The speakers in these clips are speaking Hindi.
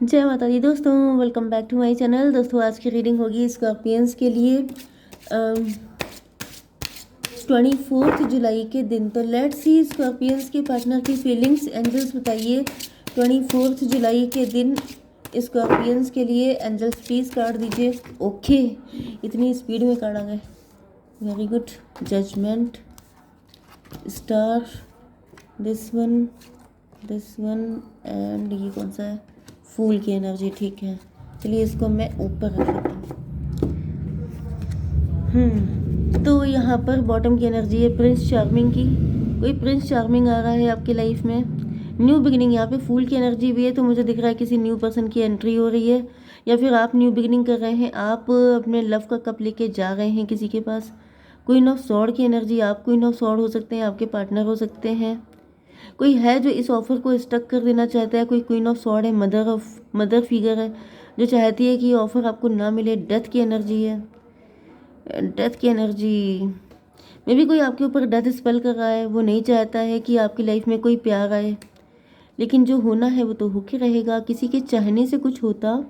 जय माता दी दोस्तों, welcome back to my channel. दोस्तों आज की रीडिंग होगी स्कॉर्पियंस के लिए 24 जुलाई के दिन। तो लेट्स सी स्कॉर्पियंस के पार्टनर की फीलिंग्स। एंजल्स बताइए 24 जुलाई के दिन स्कॉर्पियंस के लिए। एंजल्स प्लीज कार्ड दीजिए। ओके, इतनी स्पीड में कार्ड आ गए, very good. Judgement, star, this one and ये कौन सा है? फूल की एनर्जी, ठीक है। चलिए इसको मैं ऊपर रख देता हूँ। तो यहाँ पर बॉटम की एनर्जी है प्रिंस चार्मिंग की। कोई प्रिंस चार्मिंग आ रहा है आपकी लाइफ में। न्यू बिगिनिंग, यहाँ पे फूल की एनर्जी भी है, तो मुझे दिख रहा है किसी न्यू पर्सन की एंट्री हो रही है, या फिर आप न्यू बिगिनिंग कर रहे हैं। आप अपने लव का कप लेके जा रहे हैं किसी के पास। क्वीन ऑफ सॉर्ड की एनर्जी, आप क्वीन ऑफ सॉर्ड हो सकते हैं, आपके पार्टनर हो सकते हैं। कोई है जो इस ऑफर को स्टक कर देना चाहता है। कोई क्वीन ऑफ सॉर्ड है, मदर फिगर है जो चाहती है कि ये ऑफर आपको ना मिले। डेथ की एनर्जी है, डेथ की एनर्जी में भी कोई आपके ऊपर डेथ स्पेल कर रहा है। वो नहीं चाहता है कि आपकी लाइफ में कोई प्यार आए, लेकिन जो होना है वो तो होके रहेगा। किसी के चाहने से कुछ होता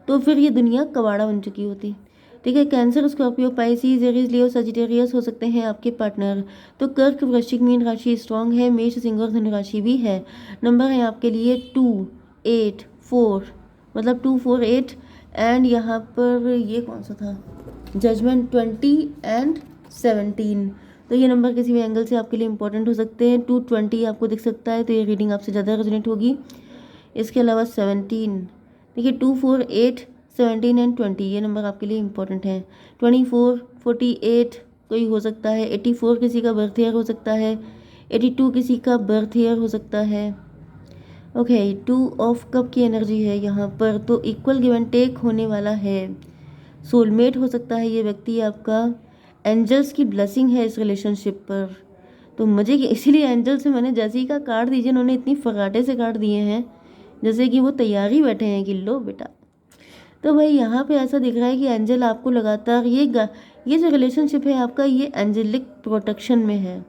तो फिर ये दुनिया कबाड़ा बन चुकी होती। ठीक है, कैंसर, स्कॉर्पियो, पाइसिस, एरीज, लियो, सजिटेरियस हो सकते हैं आपके पार्टनर। तो कर्क, वृश्चिक, मीन राशि स्ट्रांग है। मेष, सिंह और धनु राशि भी है। नंबर है आपके लिए 2, 8, 4, मतलब 2, 4, 8। एंड यहाँ पर ये कौन सा था? Judgement, 20 and 17। तो ये नंबर किसी भी एंगल से आपके लिए इंपॉर्टेंट हो सकते हैं। 220 आपको दिख सकता है, तो ये रीडिंग आपसे ज़्यादा रेजोनेट होगी। इसके अलावा 17, देखिए 2, 4, 8, 17 एंड 20 ये नंबर आपके लिए इंपॉर्टेंट हैं। 24, 48 कोई हो सकता है। 84 किसी का बर्थ ईयर हो सकता है। 82 किसी का बर्थ ईयर हो सकता है। ओके, 2 ऑफ कप की एनर्जी है यहाँ पर, तो इक्वल गिव एंड टेक होने वाला है। सोलमेट हो सकता है ये व्यक्ति आपका। एंजल्स की ब्लेसिंग है इस रिलेशनशिप पर। तो मुझे इसीलिए एंजल से मैंने जैसे ही का कार्ड दीजिए, उन्होंने इतनी फगाटे से कार्ड दिए हैं जैसे कि वो तैयार ही बैठे हैं कि लो बेटा। तो भाई यहाँ पे ऐसा दिख रहा है कि एंजल आपको लगातार ये जो रिलेशनशिप है आपका, ये एंजेलिक प्रोटेक्शन में है।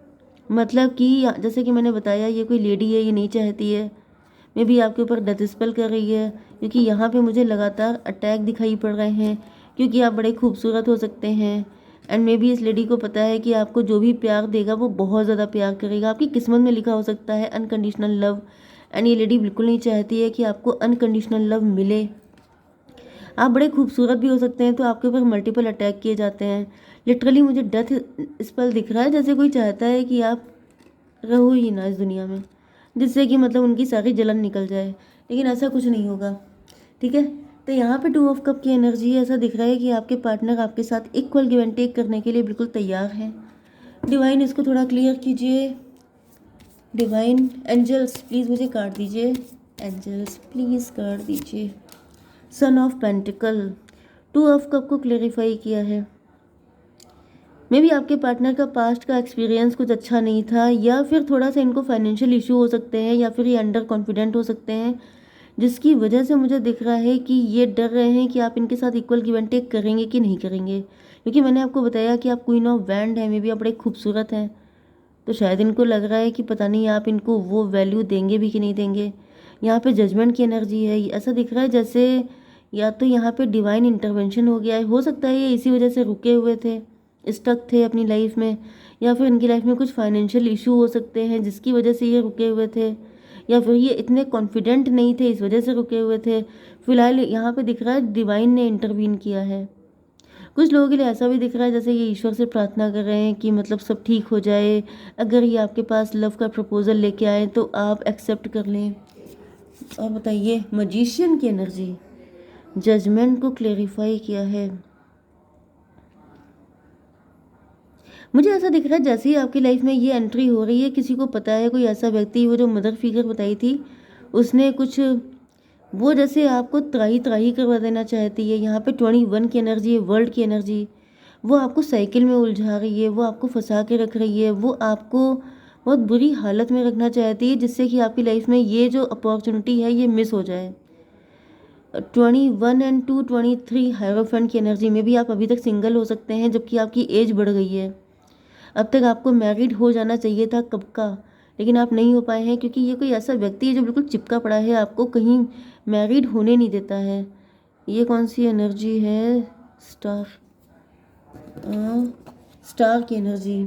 मतलब कि जैसे कि मैंने बताया, ये कोई लेडी है, ये नहीं चाहती है मे भी आपके ऊपर डेथ स्पेल कर रही है, क्योंकि यहाँ पे मुझे लगातार अटैक दिखाई पड़ रहे हैं, क्योंकि आप बड़े खूबसूरत हो सकते हैं। एंड मे बी इस लेडी को पता है कि आपको जो भी प्यार देगा वो बहुत ज़्यादा प्यार करेगा। आपकी किस्मत में लिखा हो सकता है अनकंडीशनल लव। एंड ये लेडी बिल्कुल नहीं चाहती है कि आपको अनकंडीशनल लव मिले। आप बड़े खूबसूरत भी हो सकते हैं, तो आपके ऊपर मल्टीपल अटैक किए जाते हैं। लिटरली मुझे डेथ स्पेल दिख रहा है, जैसे कोई चाहता है कि आप रहो ही ना इस दुनिया में, जिससे कि मतलब उनकी सारी जलन निकल जाए, लेकिन ऐसा कुछ नहीं होगा। ठीक है, तो यहाँ पे 2 ऑफ कप की एनर्जी ऐसा दिख रहा है कि आपके पार्टनर आपके साथ इक्वल गिव एंड टेक करने के लिए बिल्कुल तैयार हैं। डिवाइन इसको थोड़ा क्लियर कीजिए। डिवाइन एंजल्स प्लीज़ मुझे कार्ड दीजिए। एंजल्स प्लीज़ कार्ड दीजिए। Son of pentacle, 2 of cup को क्लेरिफाई किया है। मे भी आपके पार्टनर का पास्ट का एक्सपीरियंस कुछ अच्छा नहीं था, या फिर थोड़ा सा इनको फाइनेंशियल इशू हो सकते हैं, या फिर ये अंडर कॉन्फिडेंट हो सकते हैं, जिसकी वजह से मुझे दिख रहा है कि ये डर रहे हैं कि आप इनके साथ इक्वल गिव एंड टेक करेंगे कि नहीं करेंगे। क्योंकि मैंने आपको बताया कि आप क्वीन ऑफ वैंड हैं, मे भी आप बड़े खूबसूरत हैं, तो शायद इनको लग रहा है कि पता नहीं आप इनको वो वैल्यू देंगे भी कि नहीं देंगे। यहाँ पे जजमेंट की एनर्जी है, ऐसा दिख रहा है जैसे या तो यहाँ पे डिवाइन इंटरवेंशन हो गया है, हो सकता है ये इसी वजह से रुके हुए थे, स्टक थे अपनी लाइफ में, या फिर इनकी लाइफ में कुछ फाइनेंशियल इशू हो सकते हैं जिसकी वजह से ये रुके हुए थे, या फिर ये इतने कॉन्फिडेंट नहीं थे इस वजह से रुके हुए थे। फिलहाल यहाँ पे दिख रहा है डिवाइन ने इंटरवीन किया है। कुछ लोगों के लिए ऐसा भी दिख रहा है जैसे ये ईश्वर से प्रार्थना कर रहे हैं कि मतलब सब ठीक हो जाए। अगर ये आपके पास लव का प्रपोजल लेके आए तो आप एक्सेप्ट कर लें। और बताइए, मजिशियन की एनर्जी जजमेंट को क्लेरिफाई किया है। मुझे ऐसा दिख रहा है जैसे ही आपकी लाइफ में ये एंट्री हो रही है, किसी को पता है, कोई ऐसा व्यक्ति, वो जो मदर फिगर बताई थी, उसने कुछ वो जैसे आपको त्राही त्राही करवा देना चाहती है। यहाँ पे 21 की एनर्जी है, वर्ल्ड की एनर्जी। वो आपको साइकिल में उलझा रही है, वो आपको फंसा के रख रही है, वो आपको बहुत बुरी हालत में रखना चाहती है, जिससे कि आपकी लाइफ में ये जो अपॉर्चुनिटी है ये मिस हो जाए। 21 एंड 23 हायरोफेंट की एनर्जी में भी आप अभी तक सिंगल हो सकते हैं, जबकि आपकी एज बढ़ गई है। अब तक आपको मैरिड हो जाना चाहिए था कब का, लेकिन आप नहीं हो पाए हैं क्योंकि ये कोई ऐसा व्यक्ति है जो बिल्कुल चिपका पड़ा है, आपको कहीं मैरिड होने नहीं देता है। ये कौन सी एनर्जी है? स्टार, स्टार की एनर्जी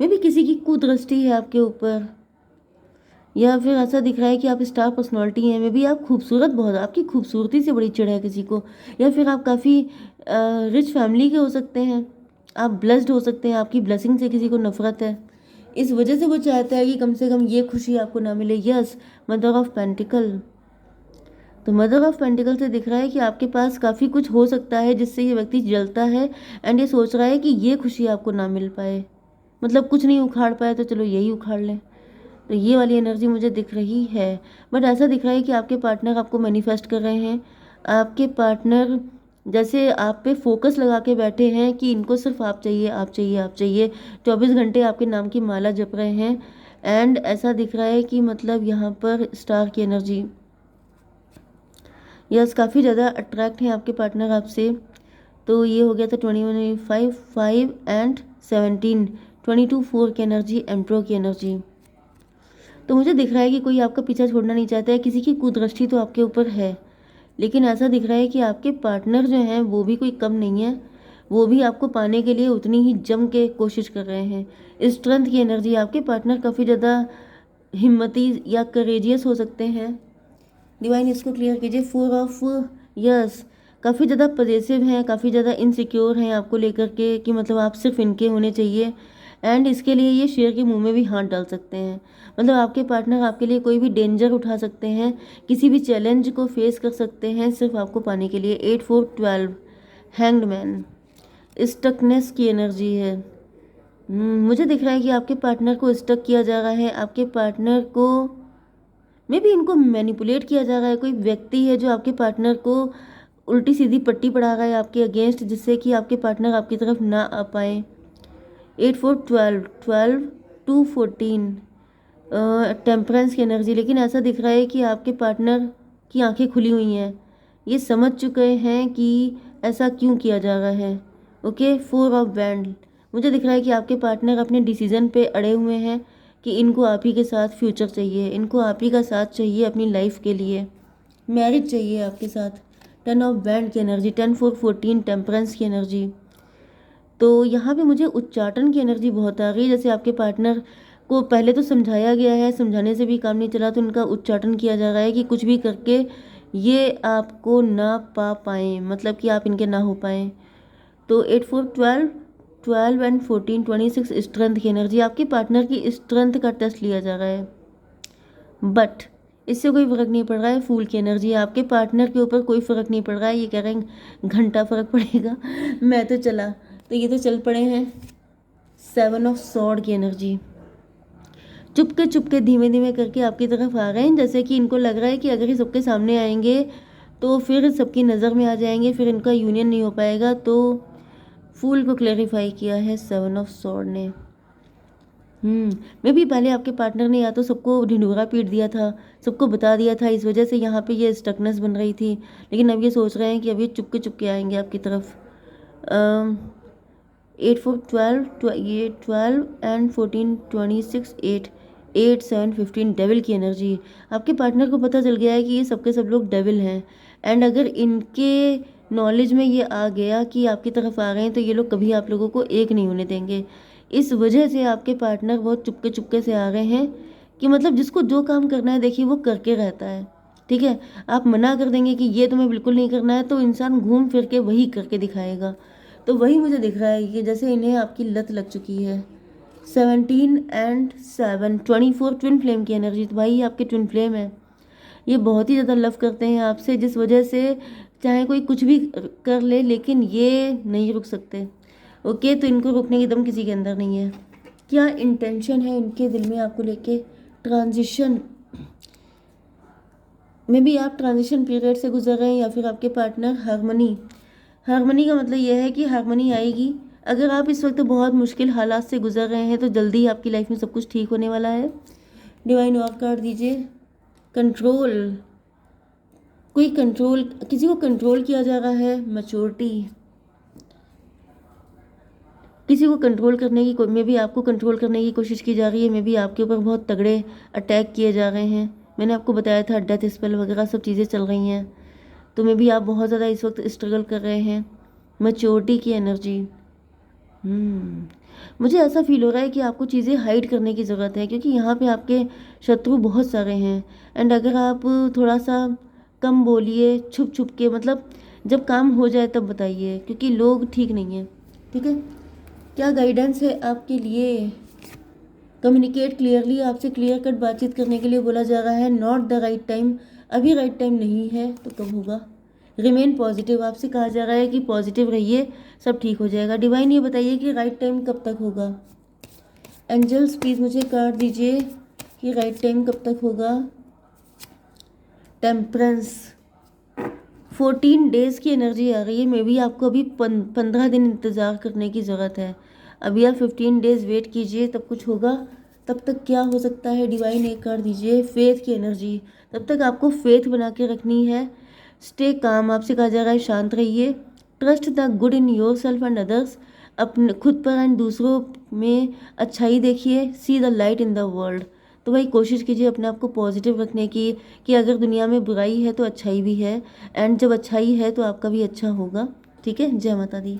में भी किसी की कुदृष्टि है आपके ऊपर, या फिर ऐसा दिख रहा है कि आप स्टार पर्सनालिटी हैं। मे भी आप खूबसूरत बहुत, आपकी खूबसूरती से बड़ी चिढ़ है किसी को, या फिर आप काफ़ी रिच फैमिली के हो सकते हैं, आप ब्लेस्ड हो सकते हैं, आपकी ब्लेसिंग से किसी को नफरत है, इस वजह से वो चाहता है कि कम से कम ये खुशी आपको ना मिले। Yes, mother of pentacle. तो मदर ऑफ पेंटिकल से दिख रहा है कि आपके पास काफ़ी कुछ हो सकता है जिससे ये व्यक्ति जलता है एंड ये सोच रहा है कि ये खुशी आपको ना मिल पाए, मतलब कुछ नहीं उखाड़ पाए तो चलो यही उखाड़ लें। तो ये वाली एनर्जी मुझे दिख रही है। बट ऐसा दिख रहा है कि आपके पार्टनर आपको मैनिफेस्ट कर रहे हैं। आपके पार्टनर जैसे आप पे फोकस लगा के बैठे हैं कि इनको सिर्फ आप चाहिए, आप चाहिए, आप चाहिए, 24 घंटे आपके नाम की माला जप रहे हैं। एंड ऐसा दिख रहा है कि मतलब यहाँ पर स्टार की एनर्जी, यस, काफ़ी ज़्यादा अट्रैक्ट हैं आपके पार्टनर आपसे। तो ये हो गया था 21 5 एंड 17 22 4 की एनर्जी, एम्प्रो की एनर्जी। तो मुझे दिख रहा है कि कोई आपका पीछा छोड़ना नहीं चाहता है, किसी की कुदृष्टि तो आपके ऊपर है, लेकिन ऐसा दिख रहा है कि आपके पार्टनर जो हैं वो भी कोई कम नहीं है, वो भी आपको पाने के लिए उतनी ही जम के कोशिश कर रहे हैं। स्ट्रेंथ की एनर्जी, आपके पार्टनर काफ़ी ज़्यादा हिम्मती या करेजियस हो सकते हैं। डिवाइन इसको क्लियर कीजिए। 4 ऑफ यस, काफ़ी ज़्यादा पजेसिव हैं, काफ़ी ज़्यादा इनसिक्योर हैं आपको लेकर के कि मतलब आप सिर्फ इनके होने चाहिए। एंड इसके लिए ये शेर के मुंह में भी हाथ डाल सकते हैं, मतलब आपके पार्टनर आपके लिए कोई भी डेंजर उठा सकते हैं, किसी भी चैलेंज को फेस कर सकते हैं सिर्फ आपको पाने के लिए। 8 4 12 हैंग्ड मैन, स्टकनेस की एनर्जी है। मुझे दिख रहा है कि आपके पार्टनर को स्टक किया जा रहा है, आपके पार्टनर को मे भी इनको मैनिपुलेट किया जा रहा है। कोई व्यक्ति है जो आपके पार्टनर को उल्टी सीधी पट्टी पढ़ा रहा है आपके अगेंस्ट, जिससे कि आपके पार्टनर आपकी तरफ ना आ पाए। 8 4 12 12 2 14 टेम्परेंस की एनर्जी, लेकिन ऐसा दिख रहा है कि आपके पार्टनर की आंखें खुली हुई हैं, ये समझ चुके हैं कि ऐसा क्यों किया जा रहा है। ओके, 4 ऑफ बैंड, मुझे दिख रहा है कि आपके पार्टनर अपने डिसीजन पे अड़े हुए हैं कि इनको आप ही के साथ फ्यूचर चाहिए, इनको आप ही का साथ चाहिए अपनी लाइफ के लिए, मैरिज चाहिए आपके साथ। 10 ऑफ बैंड की एनर्जी, 10 4 14 टेम्परेंस की एनर्जी। तो यहाँ पे मुझे उच्चाटन की एनर्जी बहुत आ गई, जैसे आपके पार्टनर को पहले तो समझाया गया है, समझाने से भी काम नहीं चला तो इनका उच्चाटन किया जा रहा है कि कुछ भी करके ये आपको ना पा पाएँ, मतलब कि आप इनके ना हो पाएँ। तो 8 4 12 12 एंड 14 26 स्ट्रेंथ की एनर्जी, आपके पार्टनर की स्ट्रेंथ का टेस्ट लिया जा रहा है, बट इससे कोई फ़र्क नहीं पड़ रहा है। फूल की एनर्जी, आपके पार्टनर के ऊपर कोई फ़र्क नहीं पड़ रहा है, ये कह रहे हैं घंटा फ़र्क पड़ेगा मैं तो चला, तो ये तो चल पड़े हैं। 7 ऑफ सॉर्ड की एनर्जी, चुपके चुपके धीमे धीमे करके आपकी तरफ आ रहे हैं, जैसे कि इनको लग रहा है कि अगर ये सबके सामने आएंगे तो फिर सबकी नज़र में आ जाएंगे, फिर इनका यूनियन नहीं हो पाएगा। तो फूल को क्लैरिफाई किया है 7 ऑफ सॉर्ड ने। मे भी पहले आपके पार्टनर ने या तो सबको ढिंढोरा पीट दिया था, सबको बता दिया था, इस वजह से यहाँ पे ये स्टकनेस बन रही थी, लेकिन अब ये सोच रहे हैं कि अब ये चुपके चुपके आएंगे आपकी तरफ। 8 4 12 ये 12 एंड 14 26 8 8 7 15 डेविल की एनर्जी, आपके पार्टनर को पता चल गया है कि ये सबके सब लोग डेविल हैं, एंड अगर इनके नॉलेज में ये आ गया कि आपकी तरफ आ गए हैं तो ये लोग कभी आप लोगों को एक नहीं होने देंगे। इस वजह से आपके पार्टनर बहुत चुपके चुपके से आ गए हैं कि मतलब जिसको जो काम करना है देखिए वो करके रहता है, ठीक है। आप मना कर देंगे कि ये तुम्हें बिल्कुल नहीं करना है तो इंसान घूम फिर के वही करके दिखाएगा। तो वही मुझे दिख रहा है कि जैसे इन्हें आपकी लत लग चुकी है। 17 एंड 7 24 ट्विन फ्लेम की एनर्जी, तो भाई आपके ट्विन फ्लेम है, ये बहुत ही ज़्यादा लव करते हैं आपसे, जिस वजह से चाहे कोई कुछ भी कर ले लेकिन ये नहीं रुक सकते। ओके, तो इनको रोकने की दम किसी के अंदर नहीं है। क्या इंटेंशन है इनके दिल में आपको लेके? ट्रांजिशन में भी आप ट्रांजिशन पीरियड से गुजर रहे हैं, या फिर आपके पार्टनर हार्मनी। हार्मनी का मतलब यह है कि हार्मनी आएगी। अगर आप इस वक्त बहुत मुश्किल हालात से गुजर रहे हैं तो जल्दी ही आपकी लाइफ में सब कुछ ठीक होने वाला है। डिवाइन और कार्ड दीजिए। कंट्रोल, कोई कंट्रोल, किसी को कंट्रोल किया जा रहा है। मैच्योरिटी, किसी को कंट्रोल करने की में भी आपको कंट्रोल करने की कोशिश की जा रही है, में भी आपके ऊपर बहुत तगड़े अटैक किए जा रहे हैं। मैंने आपको बताया था डेथ स्पेल वगैरह सब चीज़ें चल रही हैं, तो में भी आप बहुत ज़्यादा इस वक्त स्ट्रगल कर रहे हैं। मैच्योरिटी की एनर्जी, मुझे ऐसा फील हो रहा है कि आपको चीज़ें हाइड करने की ज़रूरत है, क्योंकि यहाँ पे आपके शत्रु बहुत सारे हैं। एंड अगर आप थोड़ा सा कम बोलिए, छुप छुप के, मतलब जब काम हो जाए तब बताइए, क्योंकि लोग ठीक नहीं है। ठीक है, क्या गाइडेंस है आपके लिए? कम्युनिकेट क्लियरली, आपसे क्लियर कट बातचीत करने के लिए बोला जा रहा है। नॉट द राइट टाइम, अभी राइट टाइम नहीं है, तो कब होगा? रिमेन पॉजिटिव, आपसे कहा जा रहा है कि पॉजिटिव रहिए, सब ठीक हो जाएगा। डिवाइन ये बताइए कि राइट टाइम कब तक होगा? एंजल्स प्लीज़ मुझे कार्ड दीजिए कि राइट टाइम कब तक होगा। टेम्परेंस, 14 डेज़ की एनर्जी आ रही है। मे बी आपको अभी 15 दिन इंतज़ार करने की ज़रूरत है। अभी आप 15 डेज़ वेट कीजिए, तब कुछ होगा। तब तक क्या हो सकता है? डिवाइन एक कार्ड दीजिए, फेथ की एनर्जी। तब तक आपको फेथ बना के रखनी है। स्टे काम, आपसे कहा जा रहा है शांत रहिए। Trust the good in your self and others, अपने खुद पर एंड दूसरों में अच्छाई देखिए। See the light in the world, तो भाई कोशिश कीजिए अपने आप को पॉजिटिव रखने की, कि अगर दुनिया में बुराई है तो अच्छाई भी है, एंड जब अच्छाई है तो आपका भी अच्छा होगा। ठीक है, जय माता दी।